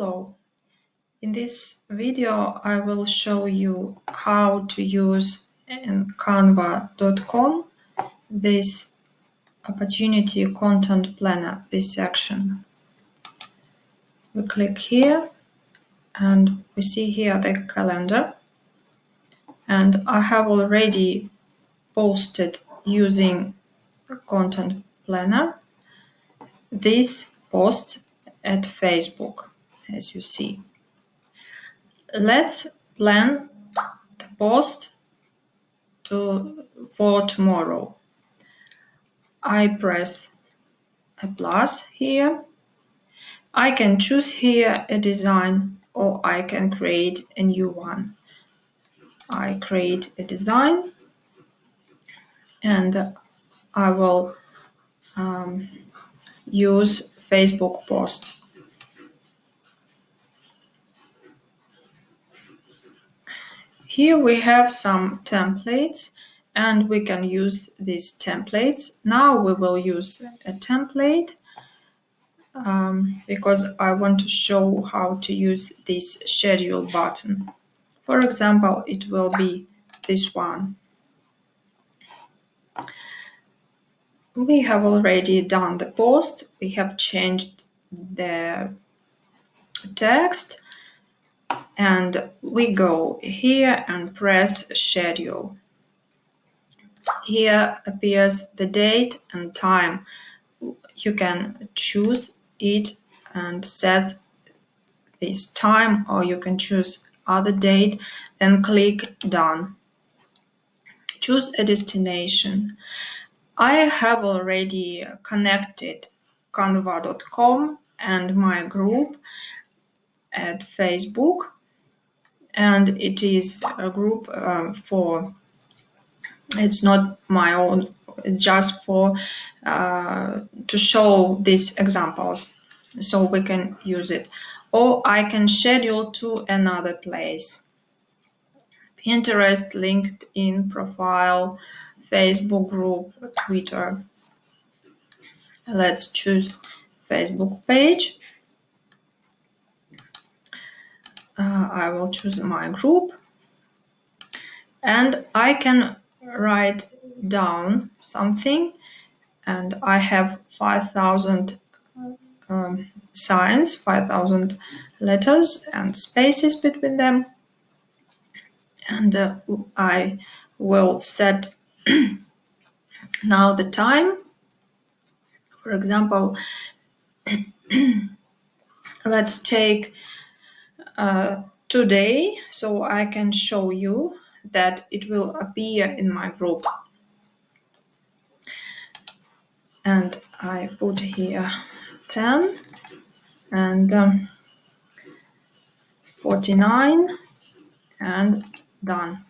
Hello, in this video I will show you how to use in canva.com this opportunity content planner, this section. We click here and we see here the calendar, and I have already posted using the content planner this post at Facebook, as you see. Let's plan the post for tomorrow. I press a plus here. I can choose here a design, or I can create a new one. I create a design and I will use Facebook post. Here we have some templates and we can use these templates. Now we will use a template because I want to show how to use this schedule button. For example, it will be this one. We have already done the post. We have changed the text and we go here and press schedule. Here appears the date and time. You can choose it and set this time, or you can choose other date and click done. Choose a destination. I have already connected canva.com and my group at Facebook, and it is a group it's not my own, just for to show these examples, so we can use it. Or I can schedule to another place. Pinterest, LinkedIn profile, Facebook group, Twitter. Let's choose Facebook page. I will choose my group and I can write down something, and I have 5,000 signs, 5,000 letters and spaces between them, and I will set now the time. For example, let's take today, so I can show you that it will appear in my group. And I put here 10 and 49 and done.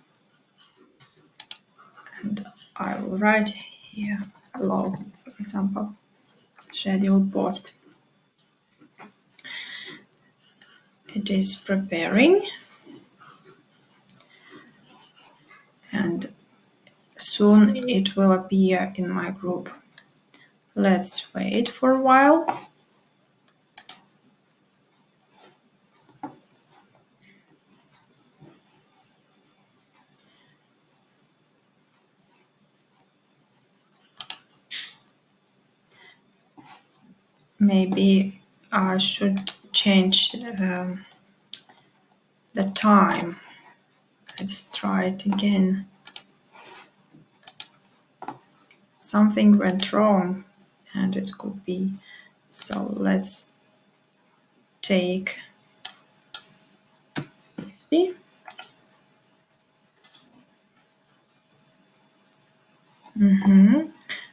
And I will write here hello, for example, schedule post. It is preparing and soon it will appear in my group. Let's wait for a while. Maybe I should change the time. Let's try it again. Something went wrong and it could be. So let's take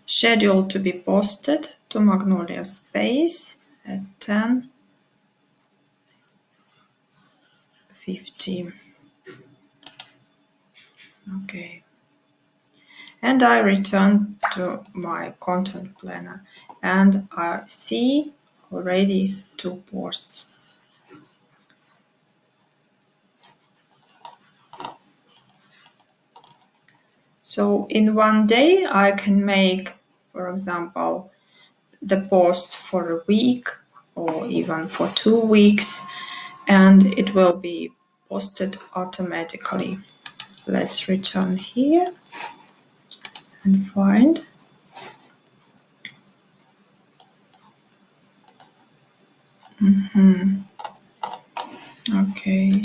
schedule to be posted to Magnolia Space at 10:50. Okay. And I return to my content planner and I see already 2 posts. So in one day I can make, for example, the post for a week or even for 2 weeks, and it will be posted automatically. Let's return here and find. Okay.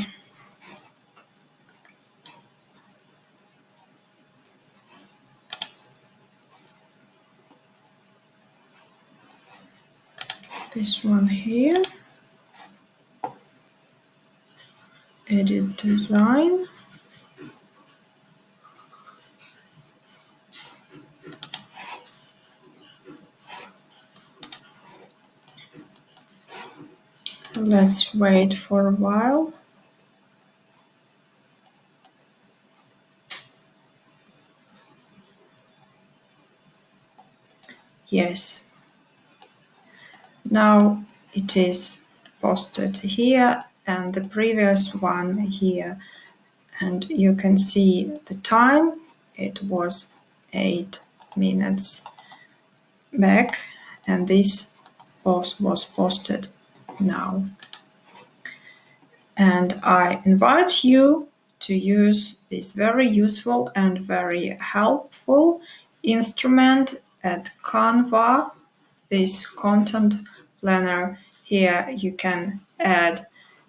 This one here. Edit design. Let's wait for a while. Yes. Now it is posted here and the previous one here. And you can see the time. It was 8 minutes back, and this post was posted now. And I invite you to use this very useful and very helpful instrument at Canva, this content planner. Here you can add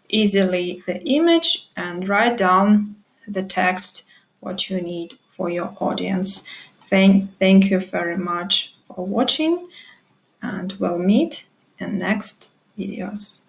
easily the image and write down the text what you need for your audience. Thank you very much for watching, and we'll meet in next videos.